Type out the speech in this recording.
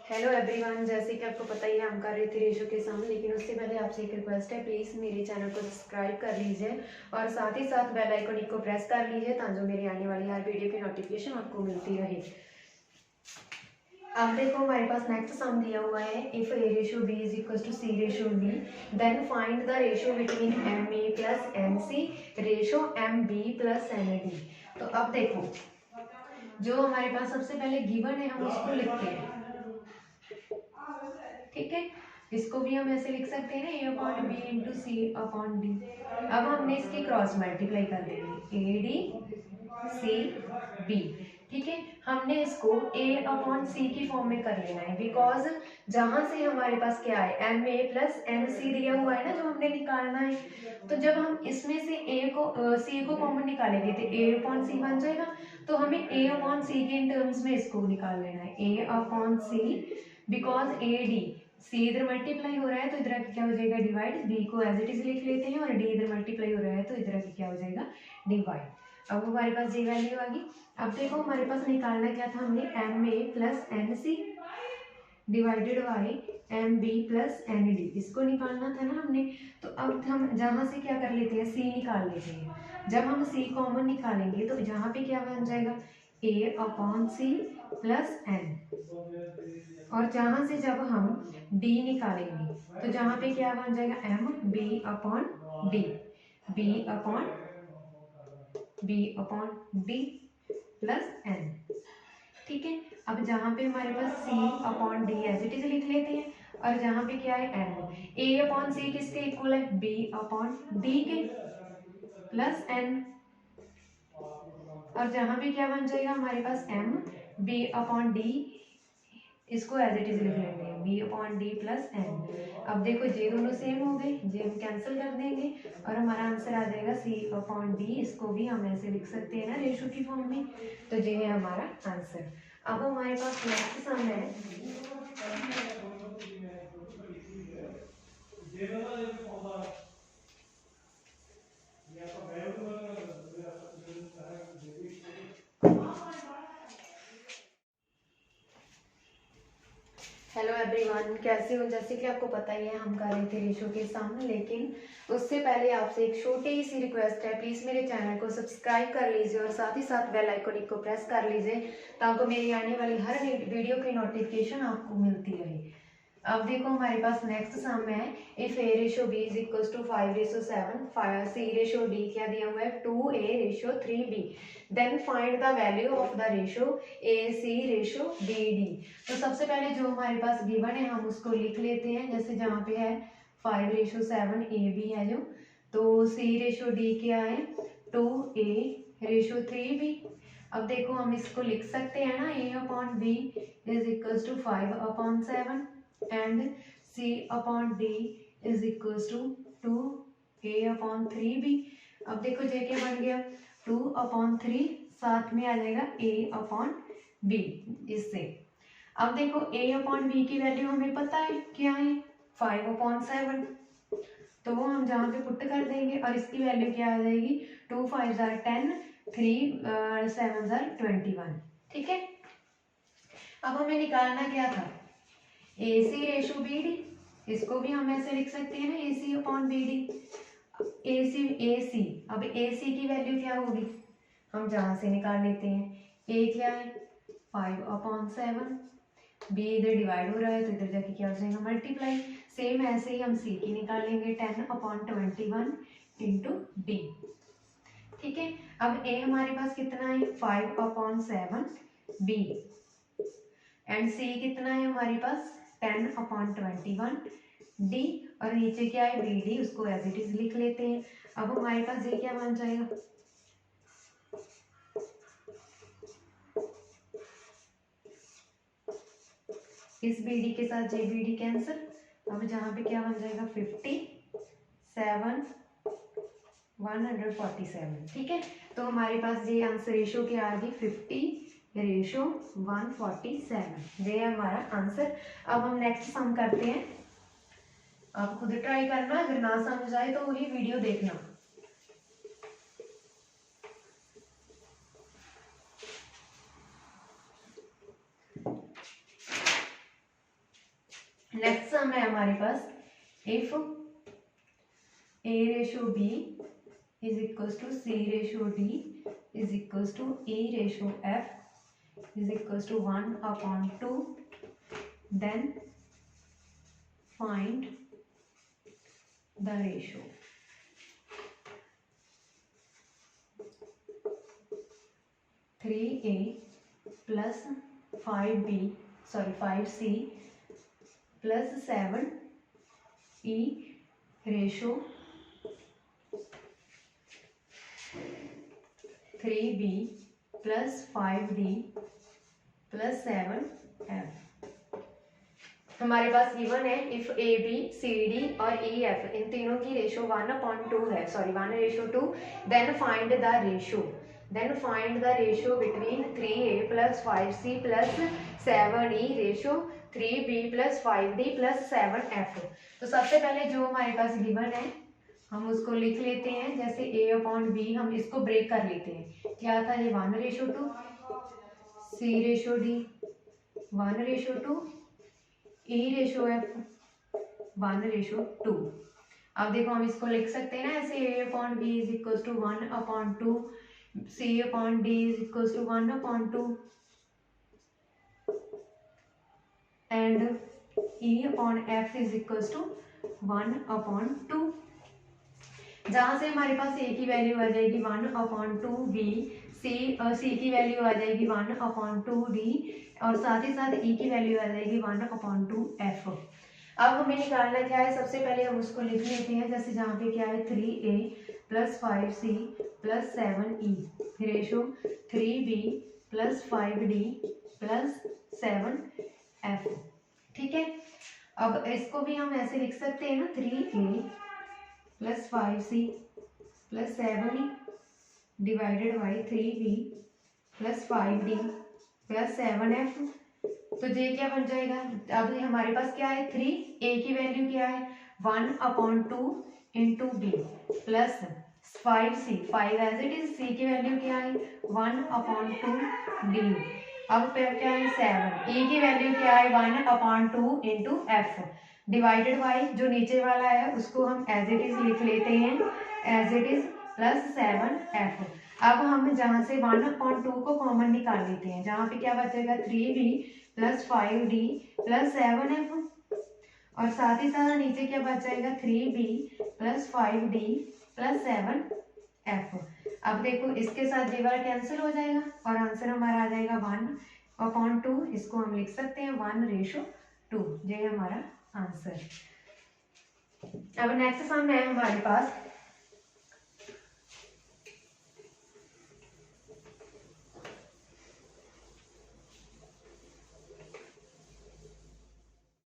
Hello everyone, जैसे कि आपको पता ही है हम कर रहे थे रेशो के सामने, लेकिन उससे पहले आपसे एक रिक्वेस्ट है, प्लीज़ मेरे चैनल को सब्सक्राइब कर लीजिए और साथ ही साथ बेल आइकन को प्रेस कर लीजिए ताकि मेरी आने वाली हर वीडियो की नोटिफिकेशन आपको मिलती रहे। अब देखो हमारे पास नेक्स्ट सम दिया हुआ है, if A ratio B is equal to C ratio B then find the ratio between M A plus M C ratio M B plus M A D. तो अब देखो जो हमारे पास सबसे पहले गिवन है हम उसको लिखते हैं, ठीक है। इसको भी हम ऐसे लिख सकते हैं ना, ए अपॉन बी इंटू सी अपॉन डी। अब हमने इसके क्रॉस मल्टीप्लाई कर देंगे, ए डी सी बी, ठीक है। हमने इसको ए अपॉन सी की फॉर्म में कर लेना है, बिकॉज जहां से हमारे पास क्या है, M A plus M C दिया हुआ है ना, जो हमने निकालना है। तो जब हम इसमें से ए को सी को कॉमन निकालेंगे तो ए अपॉन सी बन जाएगा। तो हमें ए अपॉन सी के इन टर्म्स में इसको निकाल लेना है, A upon C, because A D C इधर मल्टीप्लाई हो रहा है तो इधर क्या हो जाएगा डिवाइड, बी को एज इट इज लिख लेते हैं और डी इधर मल्टीप्लाई हो रहा है तो इधर क्या हो जाएगा डिवाइड। अब हमारे पास ये वैल्यू आ गई। अब देखो हमारे पास निकालना क्या था, हमने M A plus M C divided by M B plus M D, इसको निकालना था ना हमने। तो अब हम जहाँ से क्या कर लेते हैं, सी निकाल लेते हैं। जब हम सी कॉमन निकालेंगे तो यहाँ पे क्या बन जाएगा, ए अपॉन सी प्लस एन, और जहाँ से जब हम डी निकालेंगे तो जहाँ पे क्या बन जाएगा, M B upon D, B upon D plus N, ठीक है। अब जहाँ पे हमारे पास C upon D as it is लिख लेते हैं, और जहाँ पे क्या है एम, ए अपॉन सी किसके इक्वल है, बी अपॉन डी के प्लस एन, और जहाँ पे क्या बन जाएगा हमारे पास एम बी अपॉन डी, इसको एज इट इज लिख लेंगे, B upon D plus N. अब देखो ये दोनों सेम हो गए, ये हम कैंसिल कर देंगे और हमारा आंसर आ जाएगा सी अपॉन डी। इसको भी हम ऐसे लिख सकते हैं ना रेशो की फॉर्म में। तो ये है हमारा आंसर। अब हमारे पास नेक्स्ट सम है, हेलो एवरीवन, कैसे हो। जैसे कि आपको पता ही है हम कर रहे थे रेशो के सामने, लेकिन उससे पहले आपसे एक छोटी सी रिक्वेस्ट है, प्लीज़ मेरे चैनल को सब्सक्राइब कर लीजिए और साथ ही साथ बेल आइकन को प्रेस कर लीजिए ताकि मेरी आने वाली हर वीडियो की नोटिफिकेशन आपको मिलती रहे। अब देखो हमारे पास नेक्स्ट सम है, if A ratio B is equal to 5:7, C ratio D क्या दिया हुआ है, 2a:3b, then find the value of the ratio A C ratio D D. तो सबसे पहले जो हमारे पास गिवन है हम उसको लिख लेते हैं, जैसे जहाँ पे है 5:7 ए बी है जो, तो सी रेशो डी क्या है 2a:3b। अब देखो हम इसको लिख सकते हैं ना, a upon B is equal to 5/7 and c upon d is equals to 2a/3b। अब देखो जे क्या बन गया, 2/3, साथ में आ जाएगा a/b इससे। अब देखो a/b की वैल्यू हमें पता है क्या है, 5/7, तो वो हम जहाँ पे पुट कर देंगे और इसकी वैल्यू क्या आ जाएगी, 2 5 10, 3 7 21, ठीक है। अब हमें निकालना क्या था, ए सी रेशो बी डी, इसको भी हम ऐसे लिख सकते हैं ना, ए सी अपॉन बी डी। ए सी, अब ए सी की वैल्यू क्या होगी, हम जहाँ से निकाल लेते हैं, ए क्या है 5/7, बी इधर डिवाइड हो रहा है तो इधर जाके क्या हो जाएगा मल्टीप्लाई। सेम ऐसे ही हम सी की निकालेंगे 10/21 इंटू डी, ठीक है। अब ए हमारे पास कितना है 5/7 बी, एंड सी कितना है हमारे पास 10/21 डी, और नीचे क्या है बी डी, उसको एज इट इज लिख लेते हैं। अब हमारे पास ये क्या बन जाएगा, इस बी डी के साथ जे बी डी कैंसिल। अब जहाँ पे क्या बन जाएगा 57 147, ठीक है। तो हमारे पास ये आंसर रेशो क्या आ गई 50:147, ये है हमारा आंसर। अब हम नेक्स्ट सम करते हैं, आप खुद ट्राई करना, अगर ना समझ आए तो वही वीडियो देखना। सम है हमारे पास, if A ratio B is equals to C ratio D is equals to E ratio F is equals to 1/2, then find the ratio. Three A plus 5C plus 7E ratio 3B plus 5D plus 7F। हमारे पास given है if A B C D और E F इन तीनों की ratio 1/2 है, sorry 1:2, then find the ratio, between 3A plus 5C plus 7E ratio 3B plus 5D plus 7F। तो सबसे पहले जो हमारे पास गिवन है हम उसको लिख लेते हैं, जैसे A/B हम इसको ब्रेक कर लेते हैं। क्या था ये 1:2, C ratio D 1:2, E ratio F 1:2। अब देखो हम इसको लिख सकते हैं ना ऐसे, A/B is equal to 1/2, C/D is equal to 1/2 and E/F is equal to 1/2। जहां से हमारे पास A की वैल्यू आ जाएगी 1/2 B, C की वैल्यू आ जाएगी 1/2 D और साथ ही साथ E की वैल्यू आ जाएगी 1/2 F। अब हमें निकालना क्या है, सबसे पहले हम उसको लिख लेते हैं, जैसे जहाँ पे क्या है 3A plus 5C plus 7E ratio 3B plus 5D plus 7F। ठीक है, अब इसको भी हम ऐसे लिख सकते हैं ना, 3A plus 5C plus 7E divided by 3B plus 5D plus 7F। तो ये क्या बन जाएगा, अब हमारे पास क्या है 3A की वैल्यू क्या है 1/2 into B plus 5C 5 as it is, C की वैल्यू क्या है 1/2 D, अब फिर क्या है 7, E की वैल्यू क्या है 1/2 इंटू F डिवाइडेड बाई जो नीचे वाला है उसको हम एज इट इज लिख लेते हैं as it is plus 7F। अब हम जहाँ से 1/2 को कॉमन निकाल लेते हैं, जहाँ पे क्या बचेगा 3B plus 5D plus 7F और साथ ही साथ नीचे क्या बच जाएगा 3B plus 5D plus 7F। अब देखो इसके साथ ये वाला कैंसिल हो जाएगा और आंसर हमारा आ जाएगा 1/2, इसको हम लिख सकते हैं 1:2, ये हमारा आंसर। अब नेक्स्ट सम है हमारे पास